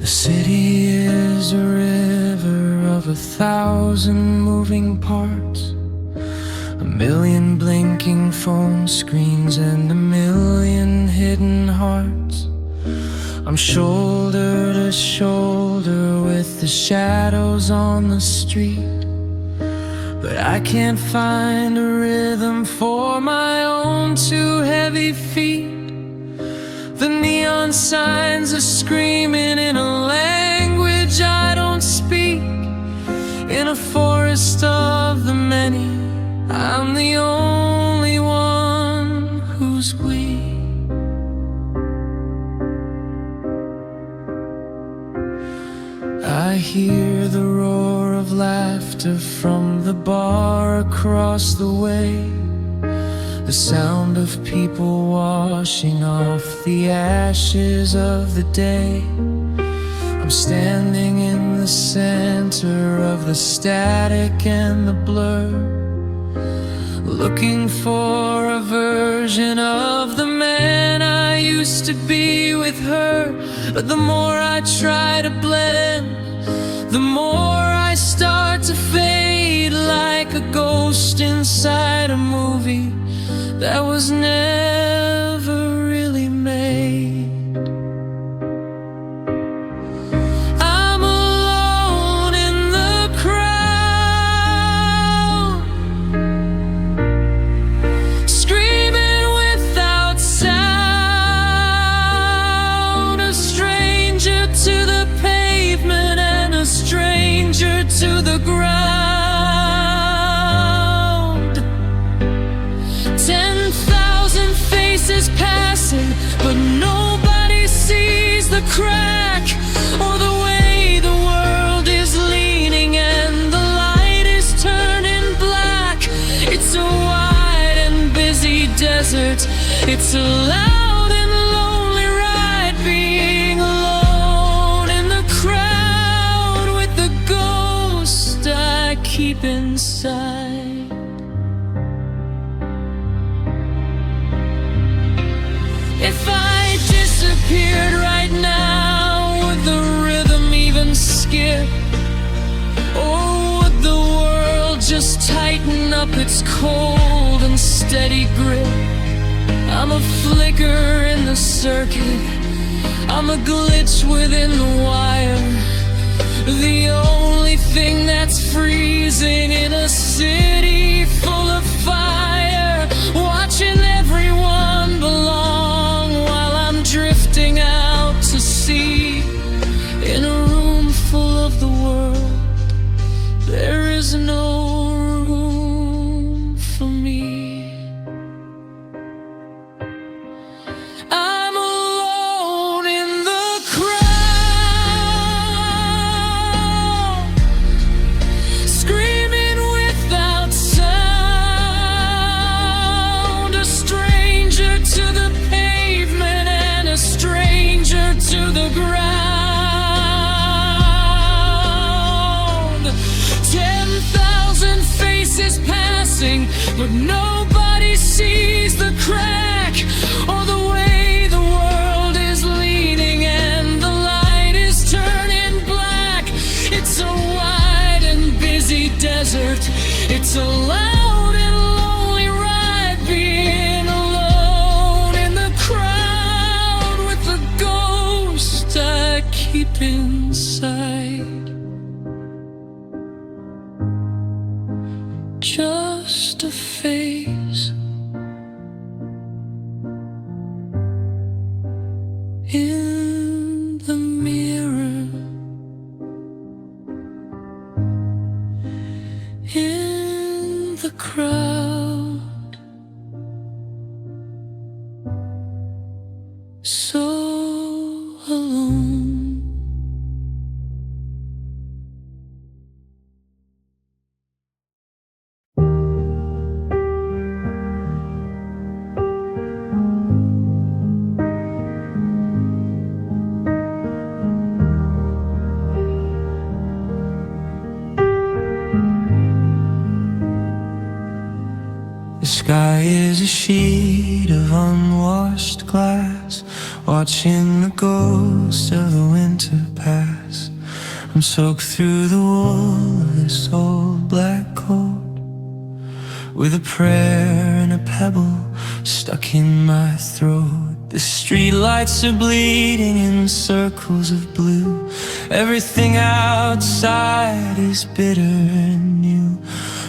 city is a river of 1,000 moving parts, a million blinking phone screens and a million hidden hearts. I'm shoulder to shoulder with the shadows on the street, but I can't find a rhythm for my own two heavy feet. The neon signs are screaming in a language I don't speak. In a forest of the many, I'm the only one who's we. I hear the roar of laughter from the bar across the way, the sound of people washing off the ashes of the day. I'm standing in the center of the static and the blur, looking for a version of the man I used to be with her. But the more I try to blend, the more I start to fade, like a ghost inside a movie that was never really made. I'm alone in the crowd, screaming without sound, a stranger to the pavement and a stranger to the ground. 10,000 faces passing, but nobody sees the crack or the way the world is leaning and the light is turning black. It's a wide and busy desert, it's a loud and lonely ride, being alone in the crowd with the ghost I keep inside. If I disappeared right now, would the rhythm even skip? Or would the world just tighten up its cold and steady grip? I'm a flicker in the circuit, I'm a glitch within the wire, the only thing that's freezing in a city full of fire, watching everyone belong while I'm drifting out to sea. In a room full of the world, there is no room for me. I'm alone in the crowd, screaming without sound, a stranger to the pavement and a stranger to the ground. 10,000 faces passing, but nobody sees the crack or the way the world is leaning and the light is turning black. It's a wide and busy desert, it's a loud and lonely ride, being alone in the crowd with the ghost I keep inside. Just a face in the mirror, in the crowd, so alone. The sky is a sheet of unwashed glass, watching the ghost of the winter pass. I'm soaked through the wool of this old black coat, with a prayer and a pebble stuck in my throat. The street lights are bleeding in circles of blue. Everything outside is bitter and new,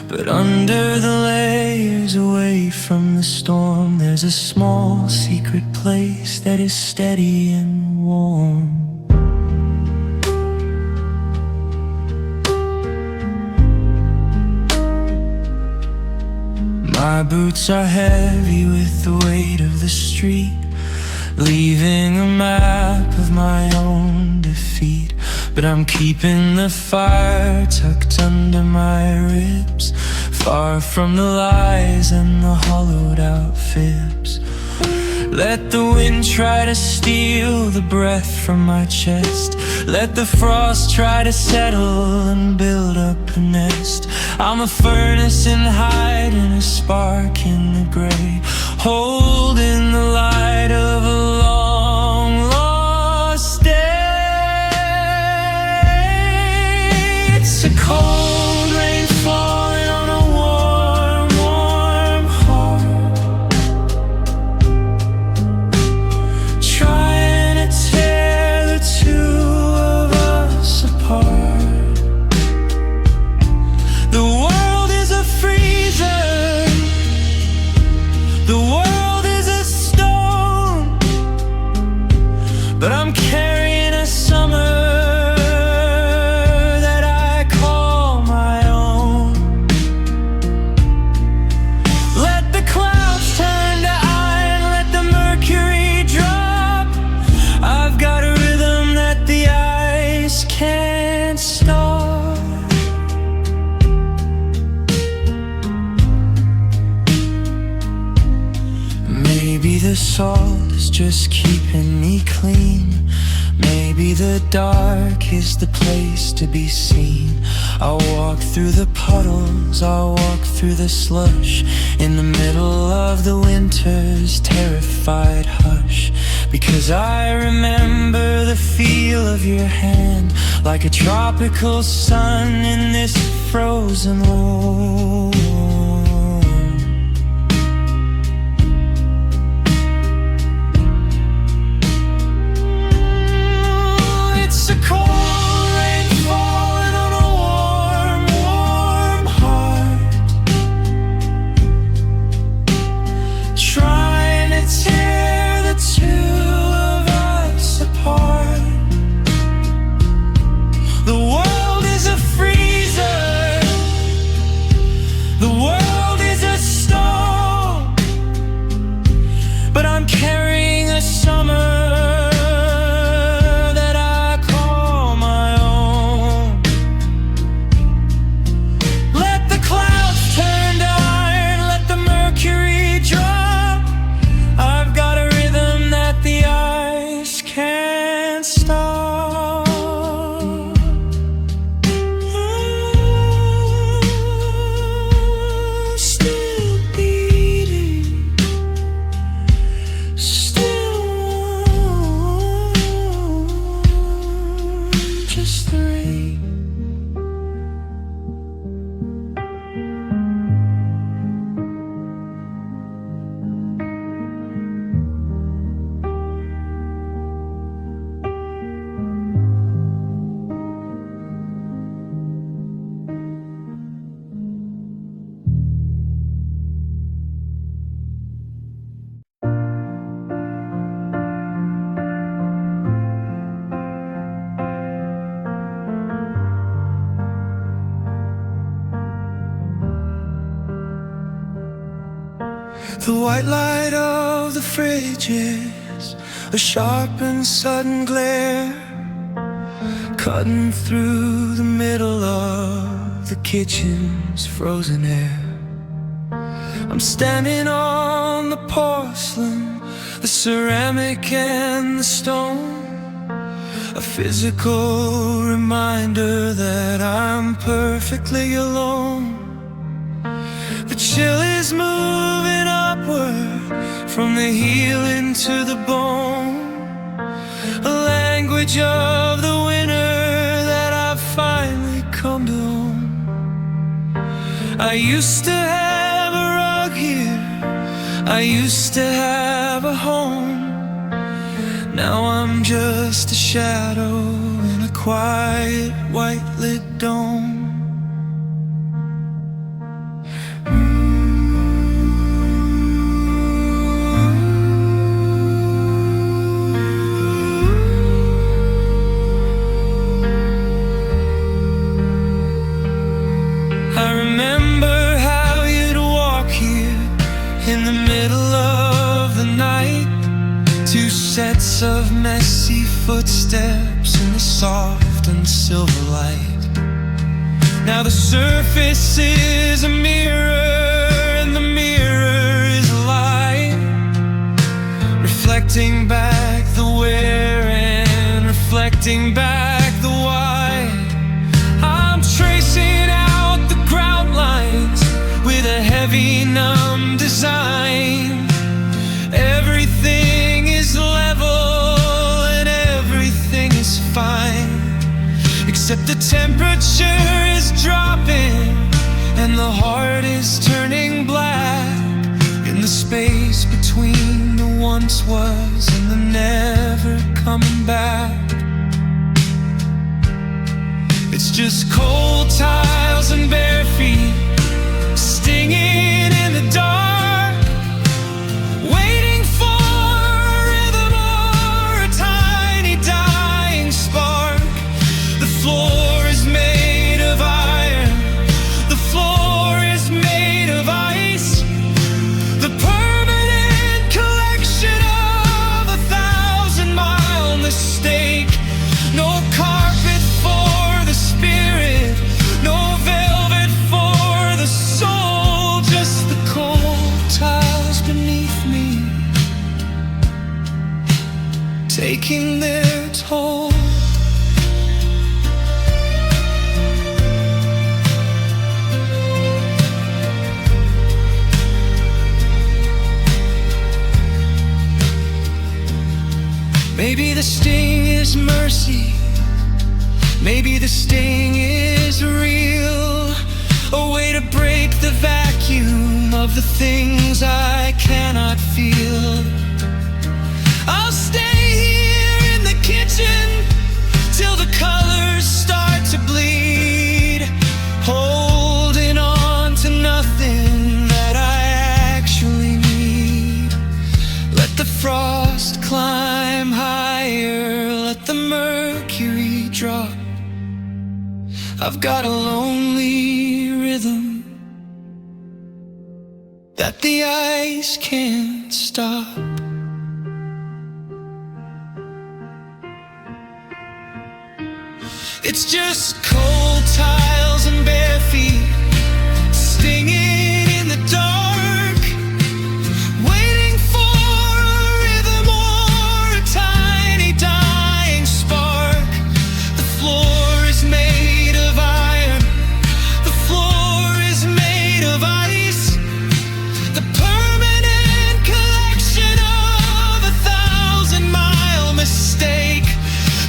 but under the layers, away from the storm, there's a small secret place that is steady and warm. My boots are heavy with the weight of the street, leaving a map of my own defeat. But I'm keeping the fire tucked under my ribs, far from the lies and the hollowed out fibs. Let the wind try to steal the breath from my chest. Let the frost try to settle and build up a nest. I'm a furnace in hiding, a spark in the gray, holding the light of a long lost day. It's a cold rain falling on a warm, warm heart, trying to tear the two of us apart. The world is a freezer, the world is a stone, but I'm carrying a summer that I call my own. Let the clouds turn to iron, let the mercury drop. I've got a rhythm that the ice can't stop. Maybe the salt is just keeping me clean. Maybe the dark is the place to be seen. I'll walk through the puddles, I'll walk through the slush, in the middle of the winter's terrified hush. Because I remember the feel of your hand, like a tropical sun in this frozen world. It's a cold rain falling on a warm, warm heart, trying to tear the two of us apart. The world is a freezer, the world is a stone, but I'm carrying a summer The white light of the fridge is a sharp and sudden glare, cutting through the middle of the kitchen's frozen air. I'm standing on the porcelain, the ceramic and the stone, a physical reminder that I'm perfectly alone. The chill is moving upward from the heel into the bone. rage of the winter that I've finally come to own. I used to have a rug here, I used to have a home. Now I'm just a shadow in a quiet white-lit dome. I remember how you'd walk here in the middle of the night, two sets of messy footsteps in the soft and silver light. Now the surface is a mirror and the mirror is a light, reflecting back the where and reflecting back the why. I'm tracing out the ground lines with a heavy, numb design. Everything is level and everything is fine, except the temperature is dropping and the heart is turning black in the space between the once was and the never coming back. It's just cold tiles and bare feet stinging in the dark, waiting for a rhythm or a tiny dying spark. The floor is made of iron, the floor is made of ice, the permanent collection of 1,000-mile mistake. No carpet for the spirit, no velvet for the soul, just the cold tiles beneath me, taking their toll. Maybe the sting is mercy, maybe the sting is real, a way to break the vacuum of the things I cannot feel. I'll stay here in the kitchen till the colors start to bleed, holding on to nothing that I actually need. Let the frost climb higher, let the mercury drop. I've got a lonely rhythm that the ice can't stop. It's just cold tiles and bare feet stinging in the dark, waiting for a rhythm or a tiny dying spark. The floor is made of iron, the floor is made of ice, the permanent collection of 1,000-mile mistake.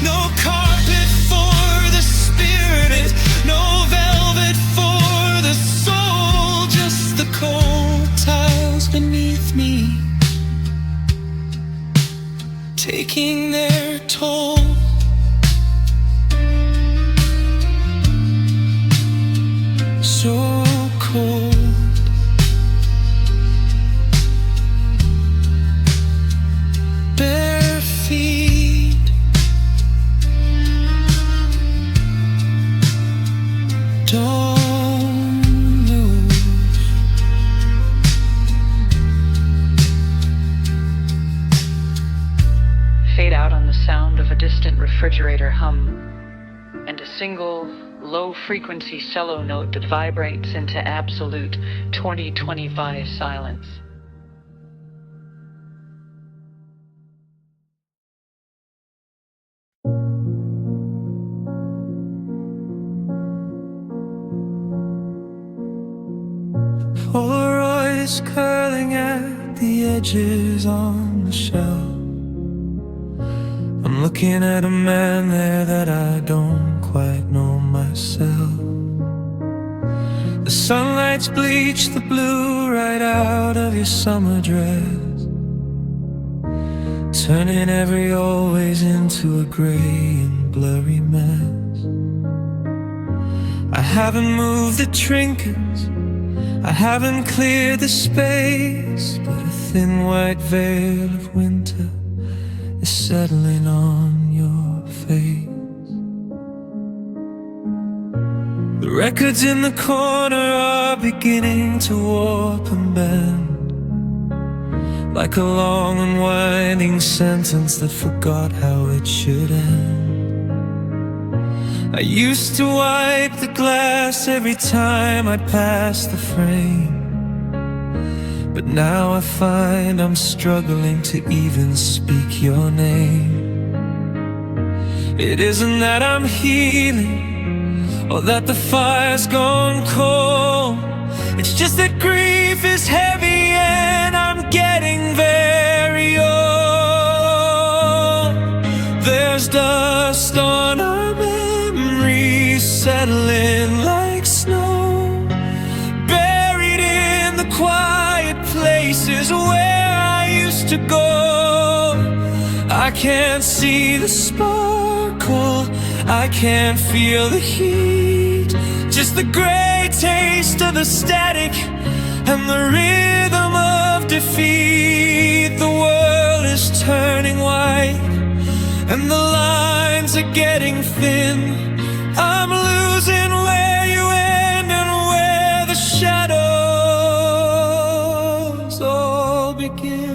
No carpet for the spirit, no velvet for the soul, just the cold tiles beneath me, taking their toll. So cold, bare feet, don't move. Fade out on the sound of a distant refrigerator hum, and a single low-frequency cello note that vibrates into absolute 2025 silence. Polaroids curling at the edges on the shelf. I'm I'm looking at a man there that I don't quite know myself. The sunlight's bleached the blue right out of your summer dress, turning every always into a gray and blurry mess. I haven't moved the trinkets, I haven't cleared the space, but a thin white veil of winter is settling on your face. The records in the corner are beginning to warp and bend, like a long and winding sentence that forgot how it should end. I used to wipe the glass every time I'd pass the frame, but now I find I'm struggling to even speak your name. It isn't that I'm healing or that the fire's gone cold, it's just that grief is heavy and I'm getting very old. There's dust on our memories settling like snow, buried in the quiet places where I used to go. I can't see the sparkle, I can't feel the heat, just the gray taste of the static and the rhythm of defeat. The world is turning white and the lines are getting thin. I'm losing where you end and where the shadows all begin.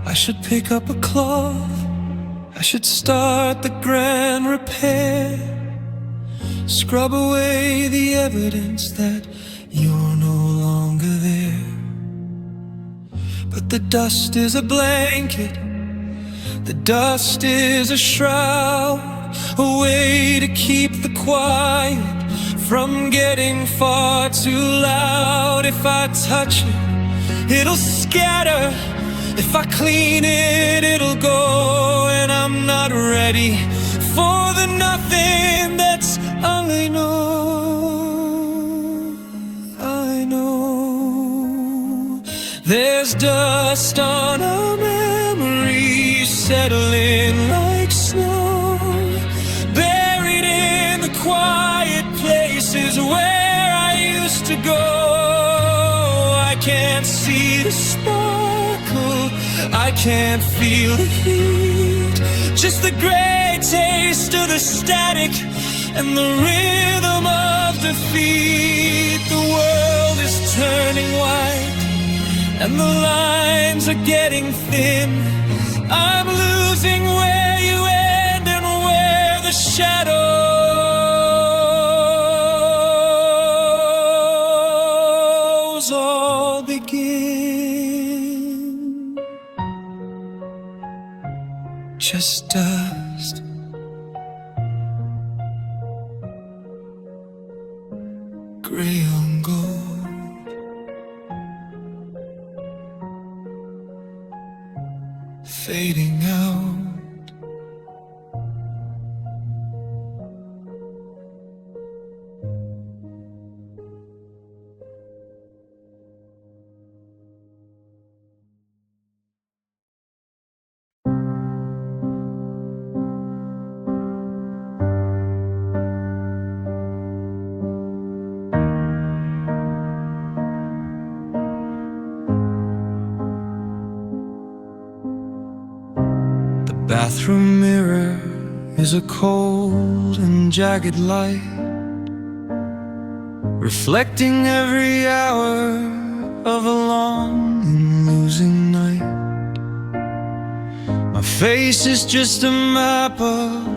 I should pick up a cloth, I should start the grand repair, scrub away the evidence that you're no longer there. But the dust is a blanket, the dust is a shroud, a way to keep the quiet from getting far too loud. If I touch it, it'll scatter. If I clean it, it'll go. And I'm not ready for the nothing that's I know. There's dust on our memories settling like snow, buried in the quiet places where I used to go. I can't see the sparkle, I can't feel the heat, just the gray taste of the static and the rhythm of defeat. The world is turning white and the lines are getting thin. I'm losing where you end and where the shadows all begin. Just dust, gray on gold, fading out. Bathroom mirror is a cold and jagged light, reflecting every hour of a long and losing night. My face is just a map of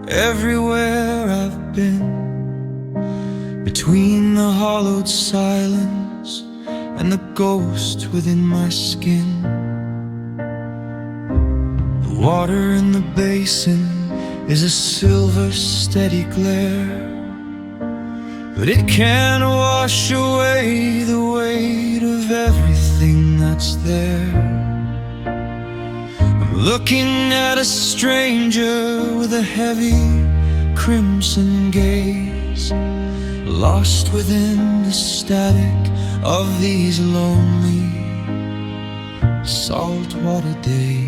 everywhere I've been, between the hollowed silence and the ghost within my skin. Water in the basin is a silver steady glare, but it can't wash away the weight of everything that's there. I'm looking at a stranger with a heavy crimson gaze, lost within the static of these lonely saltwater days.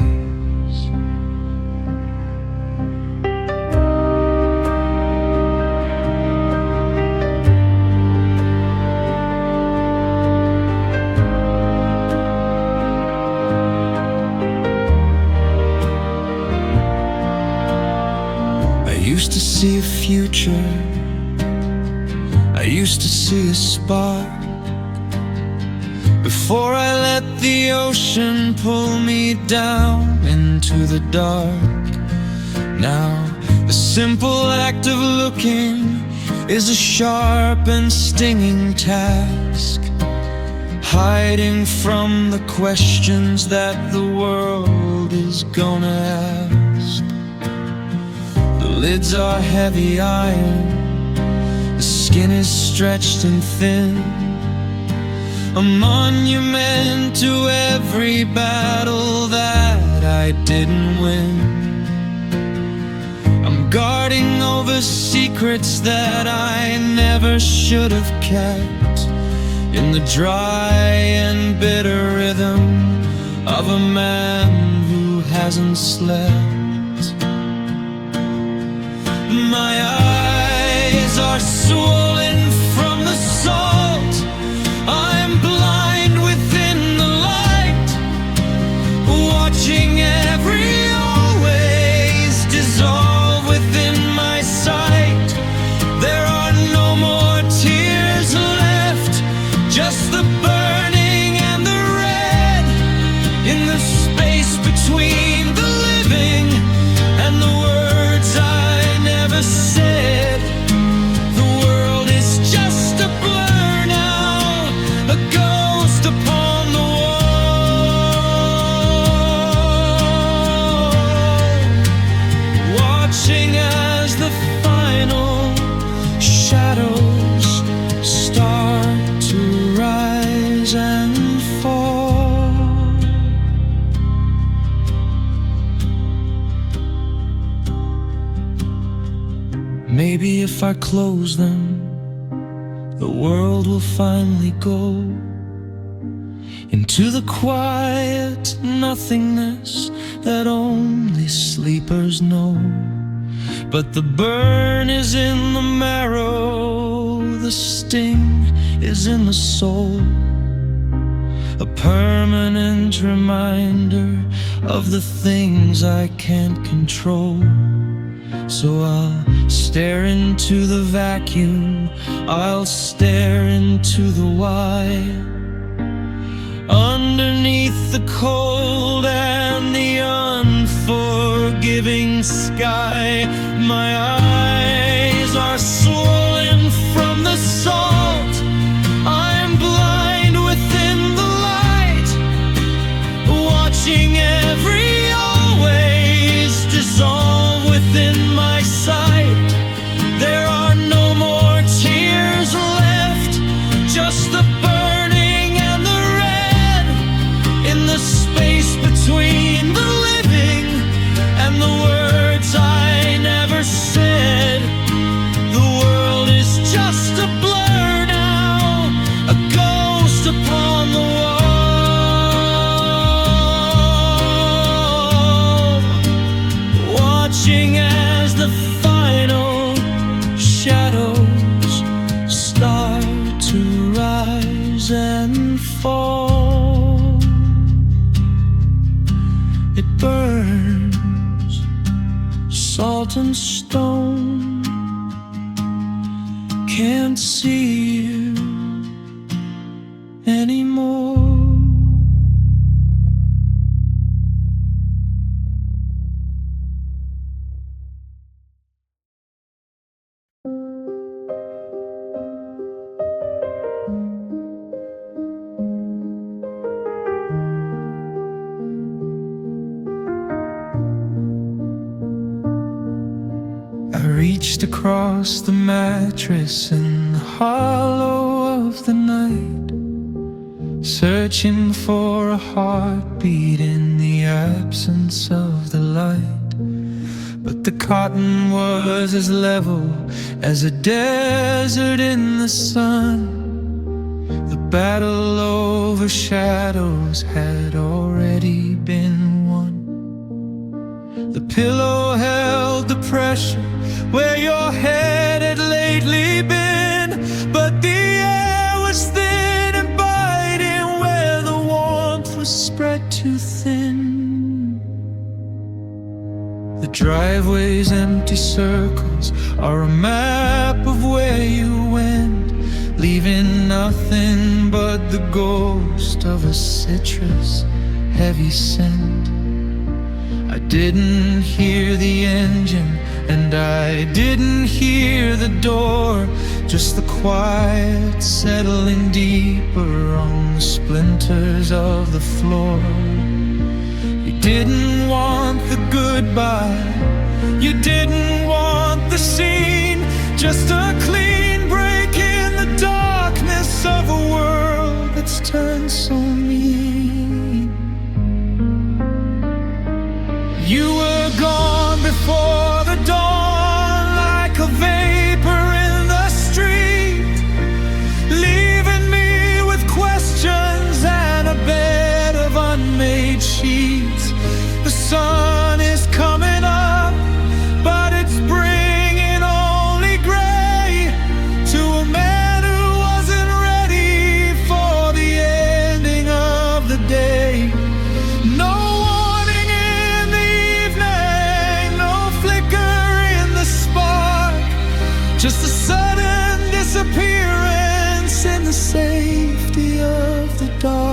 I used to see a future, I used to see a spark, before I let the ocean pull me down into the dark. Now the simple act of looking is a sharp and stinging task, hiding from the questions that the world is gonna ask. The lids are heavy iron, the skin is stretched and thin, a monument to every battle that I didn't win. I'm guarding over secrets that I never should have kept, in the dry and bitter rhythm of a man who hasn't slept. My eyes are swollen from the salt, I'm blind within the light, watching every always dissolve within my sight. There are no more tears left, just the burning and the red, in the space between the living and the words I never said. The world is just a blur now, a ghost upon the wall, watching as the final shadows start to rise and fall. Maybe if I close them, the world will finally go into the quiet nothingness that only sleepers know. But the burn is in the marrow, the sting is in the soul, a permanent reminder of the things I can't control. So I'll stare into the vacuum, I'll stare into the wide, underneath the cold and the unforgiving sky. My eyes are swollen from the salt, I'm blind within the light, watching every always dissolve within my sight. There are no more tears left, just the burning and the red, in the space between the living and the words I never said. The world is just a blur now, a ghost upon the wall, watching as the final shadows start to rise and fall. It burns, salt and stone, can't see you anymore. reached across the mattress in the hollow of the night, searching for a heartbeat in the absence of the light. But the cotton was as level as a desert in the sun. The battle over shadows had already been won. The pillow held the pressure where your head had lately been, but the air was thin and biting where the warmth was spread too thin. The driveway's empty circles are a map of where you went, leaving nothing but the ghost of a citrus heavy scent. I didn't hear the engine and I didn't hear the door, just the quiet settling deeper on the splinters of the floor. You didn't want the goodbye, you didn't want the scene, just a clean break in the darkness of a world that's turned so mean. You were gone before the dawn, like a vapor in the street, leaving me with questions and a bed of unmade sheets. The sun is coming up, but it's bringing only gray to a man who wasn't ready for the ending of the day. No warning in the evening, no flicker in the spark, just a sudden disappearance in the safety of the dark.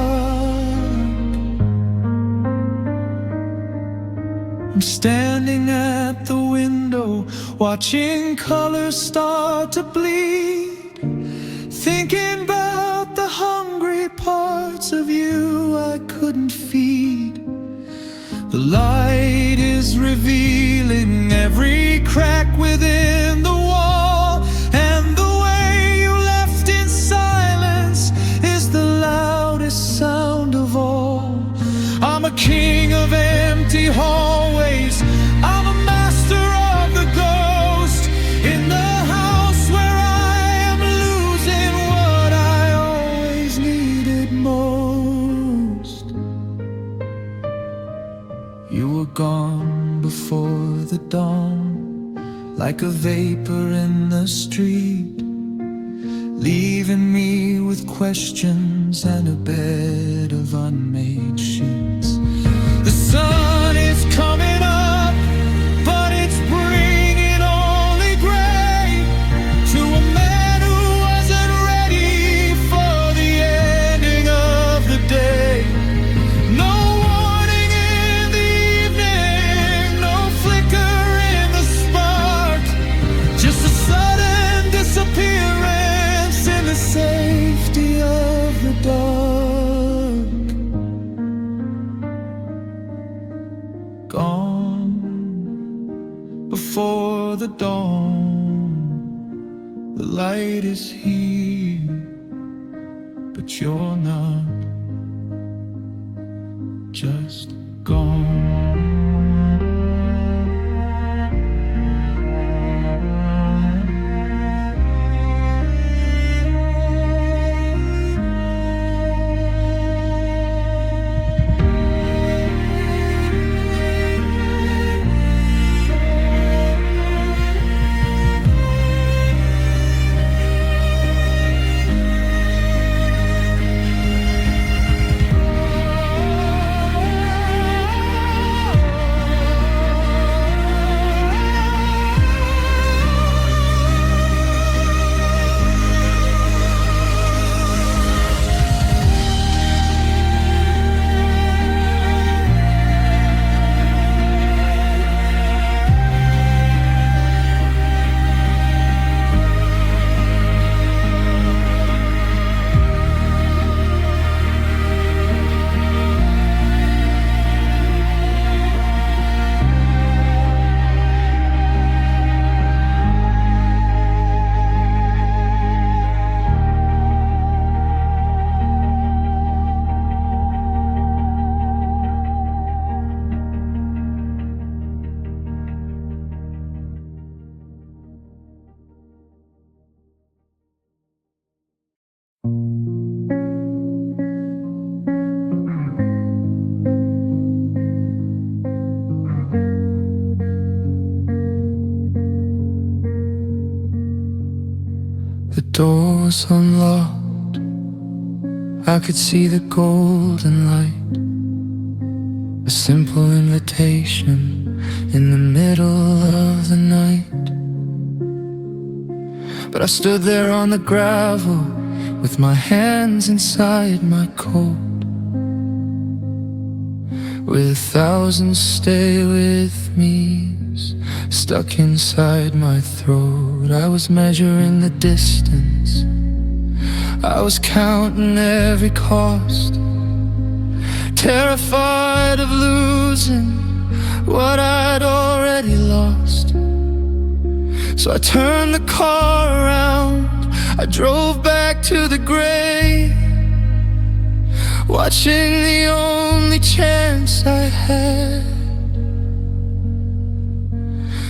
I'm standing at the window, watching colors start to bleed, thinking about the hungry parts of you I couldn't feed. The light is revealing every crack within the wall, and the way you left in silence is the loudest sound of all. I'm a king of empty hallways, I'm a master of the ghost, in the house where I am losing what I always needed most. You were gone before the dawn, like a vapor in the street, leaving me with questions and a bed of unmade sheets. The sun is coming up, but it's bringing only gray to a man who wasn't ready for the ending of the day. No warning in the evening, no flicker in the spark, just a sudden disappearance in the safety of the dark. Gone before the dawn, the light is here, but you're not, just gone. door was unlocked, I could see the golden light. A simple invitation in the middle of the night. But I stood there on the gravel with my hands inside my coat, with 1,000 stay with me's stuck inside my throat. I was measuring the distance, I was counting every cost, terrified of losing what I'd already lost. So I turned the car around, I drove back to the grave, watching the only chance I had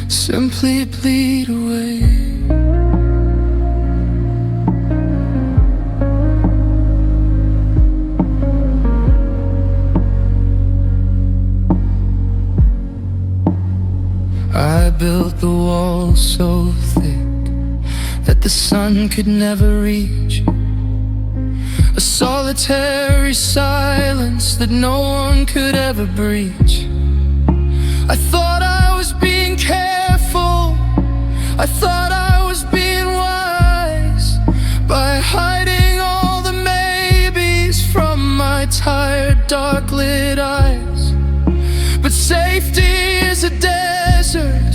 simply bleed away. I built the wall so thick that the sun could never reach, a solitary silence that no one could ever breach. I thought I was being careful, I thought I was being wise, by hiding all the maybes from my tired, dark-lit eyes. But safety is a desert,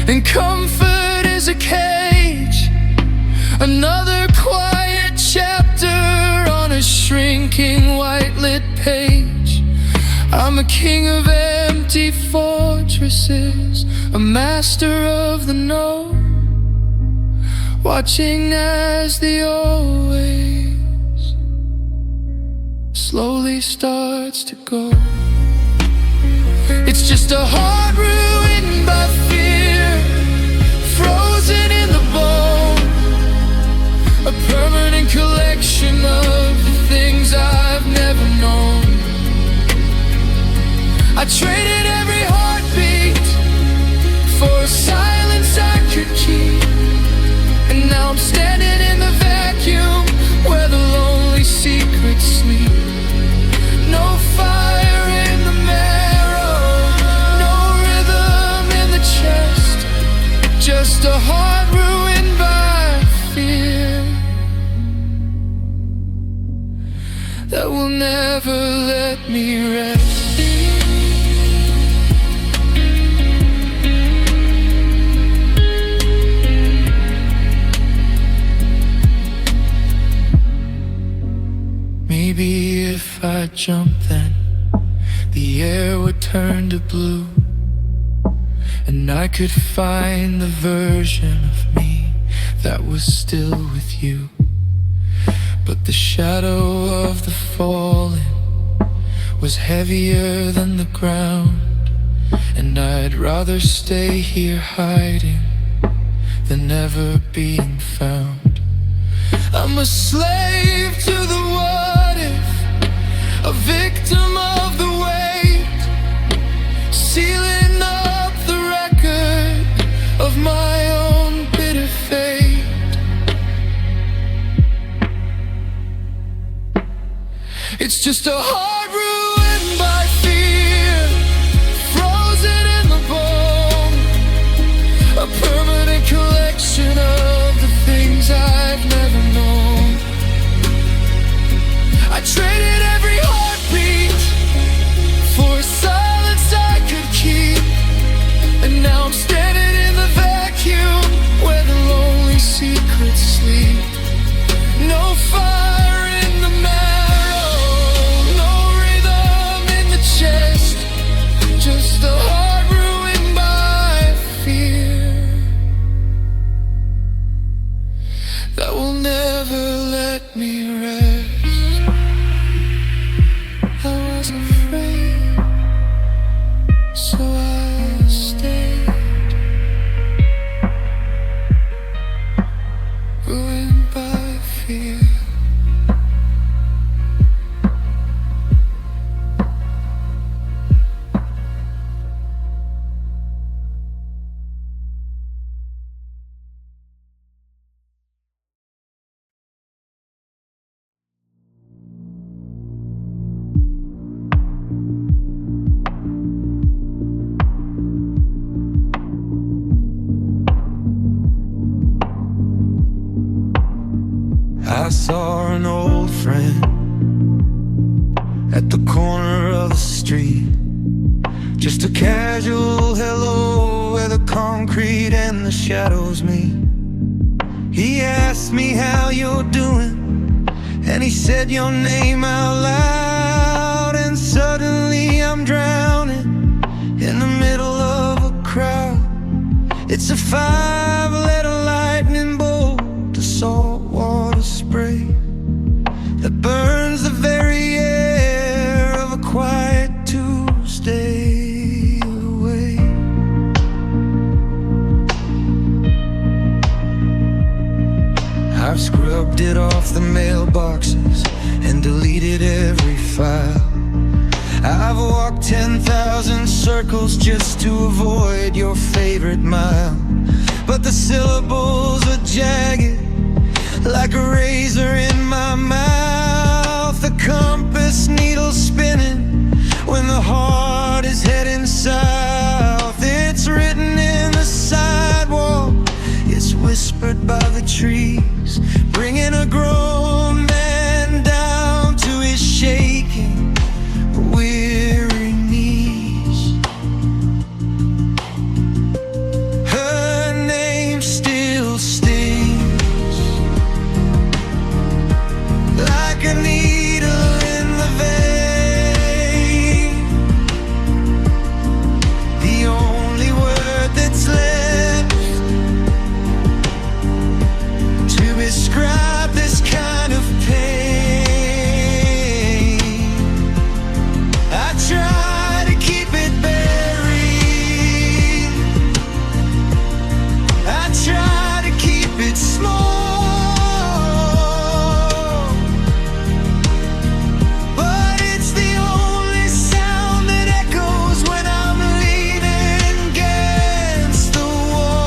and comfort is a cage, another quiet chapter on a shrinking white-lit page. I'm a king of empty fortresses, a master of the no, watching as the always slowly starts to go. It's just a heart ruined by fear, frozen in the bone, a permanent collection of the things I've never known. I traded every heartbeat for a silence I could keep, and now I'm standing in the vacuum where the lonely secrets sleep. No fire in the marrow, no rhythm in the chest, just a heart ruined by fear that will never let me rest. Maybe if I jumped then, the air would turn to blue, and I could find the version of me that was still with you. But the shadow of the fallen was heavier than the ground, and I'd rather stay here hiding than ever being found. I'm a slave to the what if, a victim of the weight, sealing up the record of my own bitter fate. It's just a heart ruined by fear, frozen in the bone, a permanent collection of the things I've never known. I traded every heartbeat for a silence I could keep, and now I'm standing in the vacuum where the lonely secrets sleep. No fire in the marrow, no saw an old friend at the corner of the street. Just a casual hello where the concrete and the shadows meet. He asked me how you're doing, and he said your name out loud. And suddenly I'm drowning in the middle of a crowd. It's a 5-letter lightning bolt, a saltwater spray that burns the very air of a quiet Tuesday away. I've scrubbed it off the mailboxes and deleted every file. I've walked 10,000 circles just to avoid your favorite mile. But the syllables are jagged like a razor in my mouth. The compass needle spinning when the heart is heading south. It's written in the sidewalk, it's whispered by the trees, bringing a grown man down to his shaking, weary knees. Her name still stings like a needle in the vein. The only word that's left to describe this kind of pain. I try to keep it buried, I try to keep it small, but it's the only sound that echoes when I'm leaning against the wall.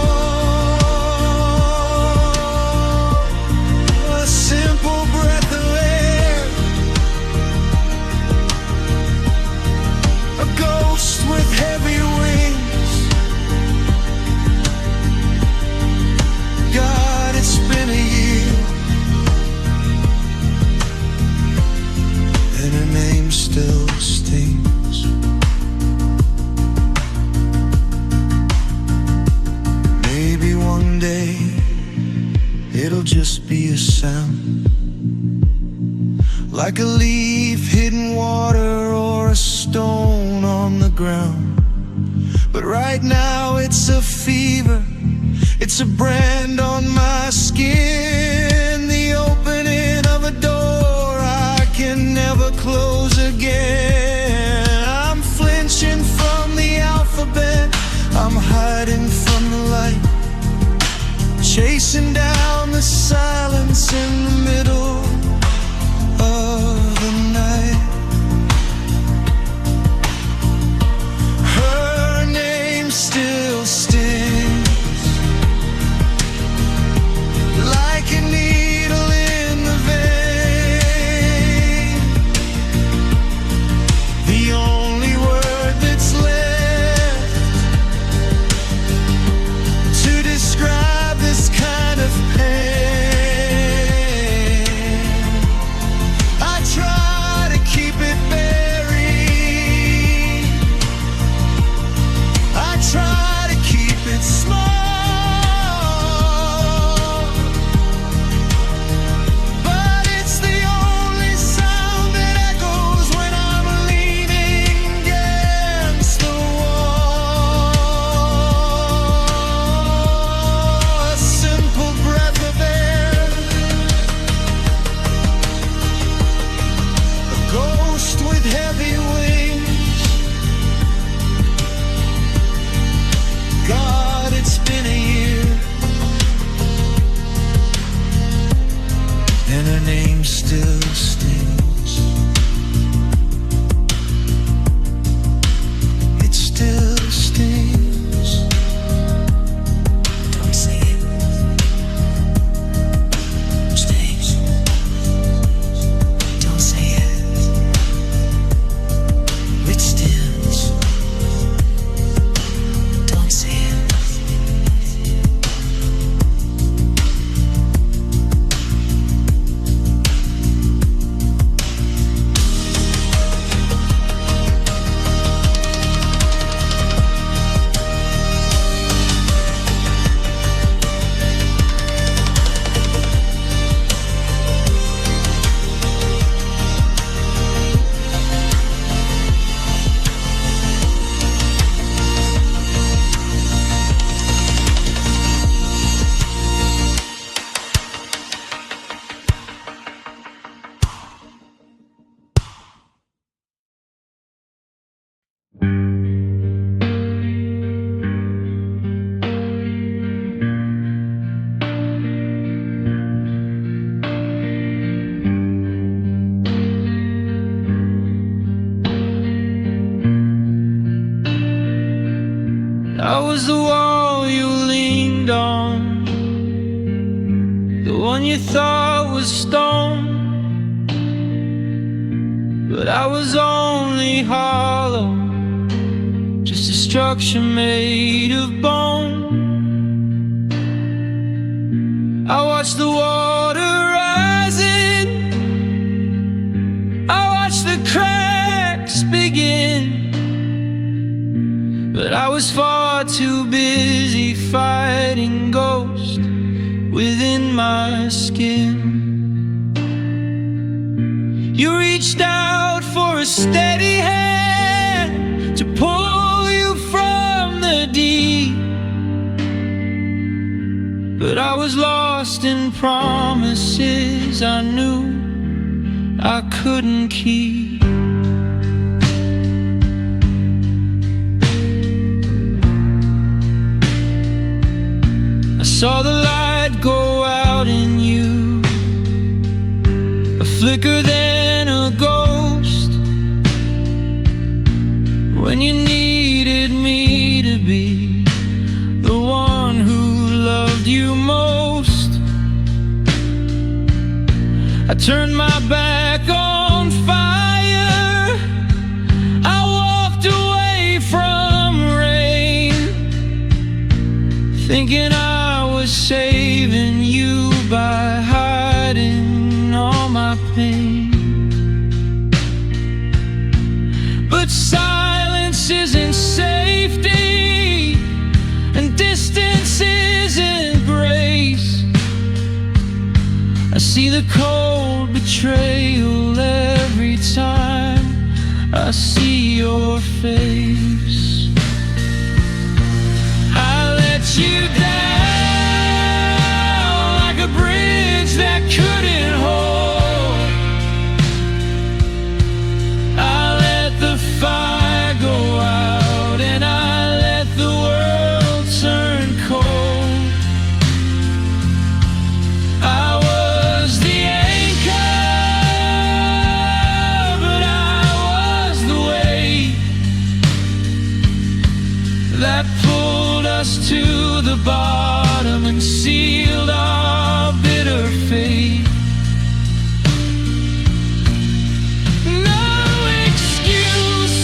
A simple breath of air, a ghost with heavy wings. God, it's been a year, and her name still stings. Maybe one day it'll just be a sound, like a leaf hitting water or a stone on the ground. But right now it's a fever, it's a brand on my skin, the opening of a door I can never close again. I'm flinching from the alphabet, I'm hiding from the light, chasing down the silence in the middle of the night. Her name still stings like a needle in the vein. The only word that's left to describe this kind of pain. I try to keep it buried, I try to keep it small, but it's the only sound that echoes when I'm leaning against the wall. A simple breath of air, a ghost with heavy wings. God, it's been a year, and her name still stings. It still stings. Don't say it. Stings. Don't say it. It stings. Don't say it. was the wall you leaned on, the one you thought was stone. But I was only hollow, just a structure made of bone. I watched the water rising, I watched the cracks begin, but I was far too busy fighting ghosts within my skin. You reached out for a steady hand to pull you from the deep, but I was lost in promises I knew I couldn't keep. I saw the light go out in you, a flicker then a ghost, when you needed me to be the one who loved you most. I turned my back on fire, I walked away from rain, thinking I was saving you by hiding all my pain. But silence isn't safety, and distance isn't grace. I see the cold betrayal every time I see your face. I let you down like a bridge that couldn't hold. I let the fire go out, and I let the world turn cold. I was the anchor, but I was the weight that pulled us to the bottom and sealed our bitter fate. No excuse,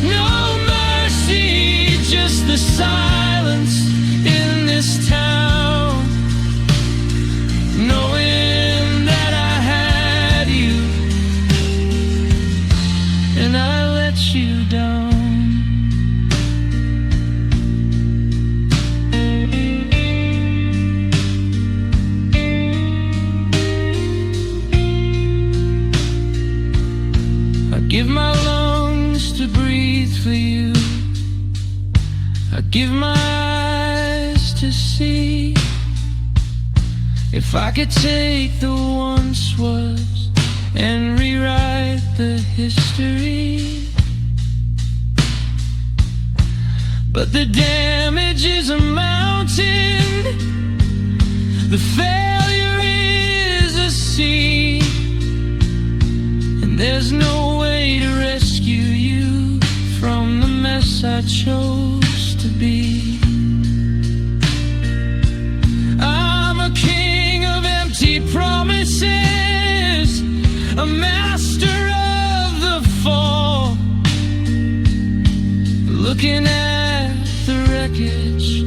no mercy, just the silence in this town, knowing that I had you and I let you down. I give my lungs to breathe for you, I give my eyes to see. If I could take the once was and rewrite the history, but the damage is a mountain, the failure is a sea, and there's no way to rescue you from the mess I chose to be. I'm a king of empty promises, a master of the fall, looking at the wreckage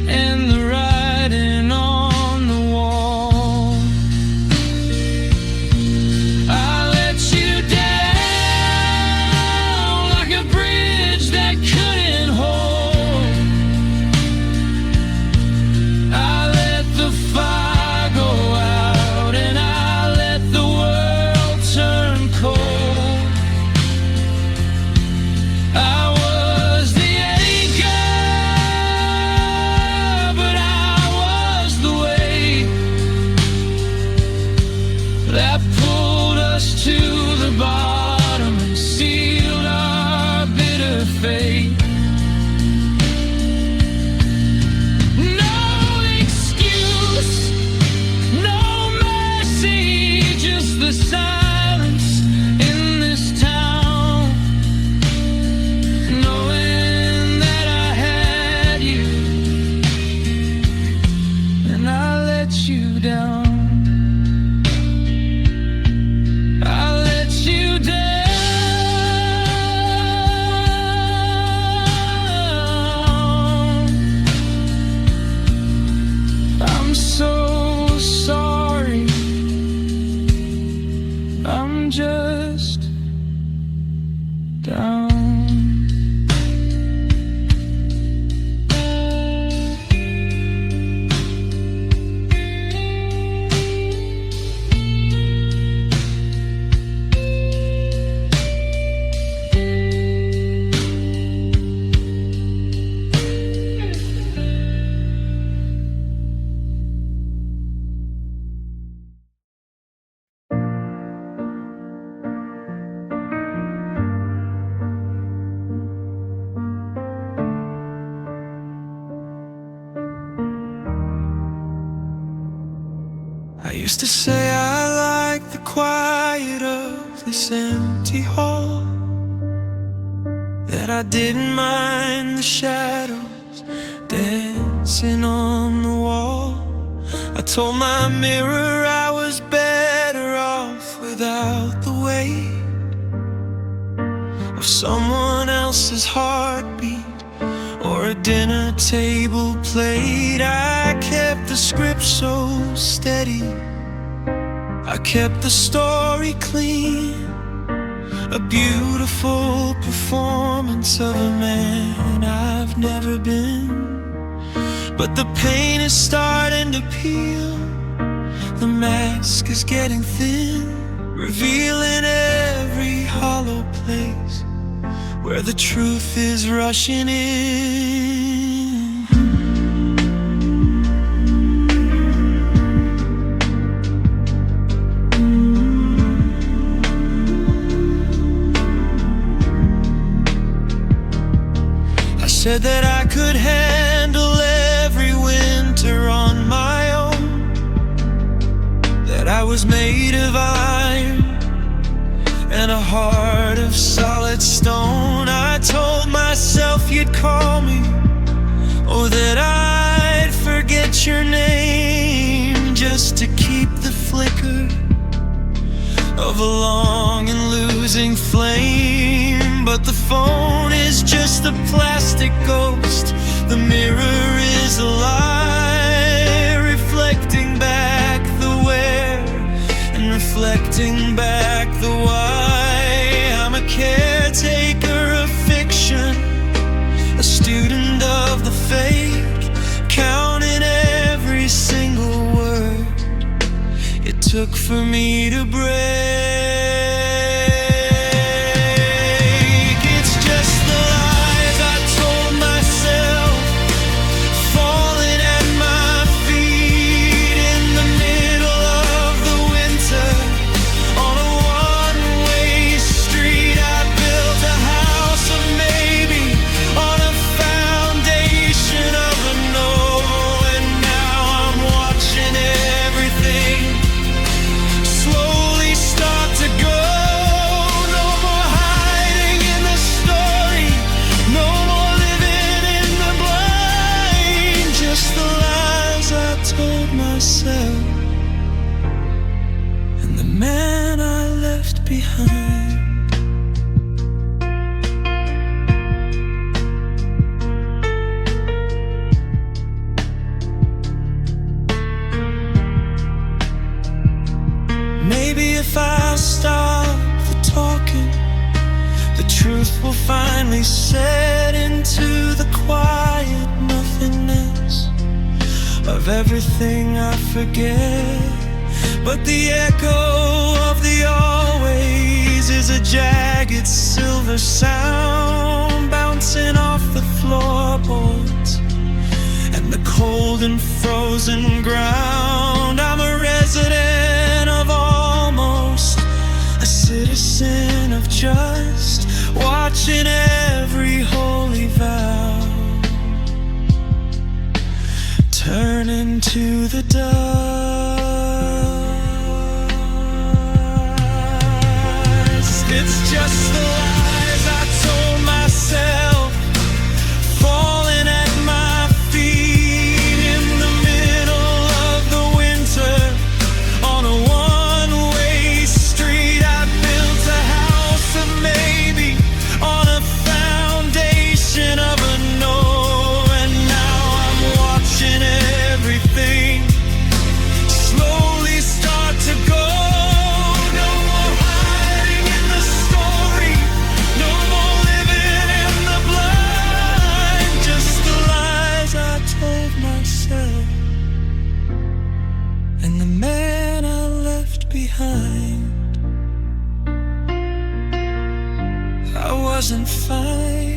and the writing on the wall. I let you down like a bridge that couldn't hold. I let the fire go out, and I let the world turn cold. I was the I'm just down. I used to say I like the quiet of this empty hall, that I didn't mind the shadows dancing on the wall. I told my mirror I was better off without the weight of someone else's heartbeat or a dinner table plate. I kept the script so steady, I kept the story clean, a beautiful performance of a man I've never been. But the pain is starting to peel, the mask is getting thin, revealing every hollow place where the truth is rushing in. I said that I could handle every winter on my own, that I was made of iron and a heart of solid stone. I told myself you'd call me, or that I'd forget your name, just to keep the flicker of a long and losing flame. But the phone is just a plastic ghost, the mirror is a lie, reflecting back the where and reflecting back the why. I'm a caretaker of fiction, a student of the fake, counting every single word it took for me to break. It's just the lies I told myself, falling at my feet in the middle of the winter. On a one-way street, I built a house of maybe on a foundation of a no. And now I'm watching everything slowly start to go. No more hiding in the story, no more living in the blind, just the lies I told myself and the man I left behind. Maybe if I stop the talking, the truth will finally set into the quiet nothingness of everything I forget. But the echo of the always is a jagged silver sound, bouncing off the floorboards and the cold and frozen ground. I'm a resident of almost, a citizen of just, watching every holy vow turn into the dust. It's just the lies I told myself, falling at my feet in the middle of the winter. On a one-way street, I built a house of maybe on a foundation of a no. And now I'm watching everything wasn't fine.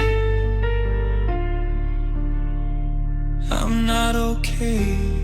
I'm not okay.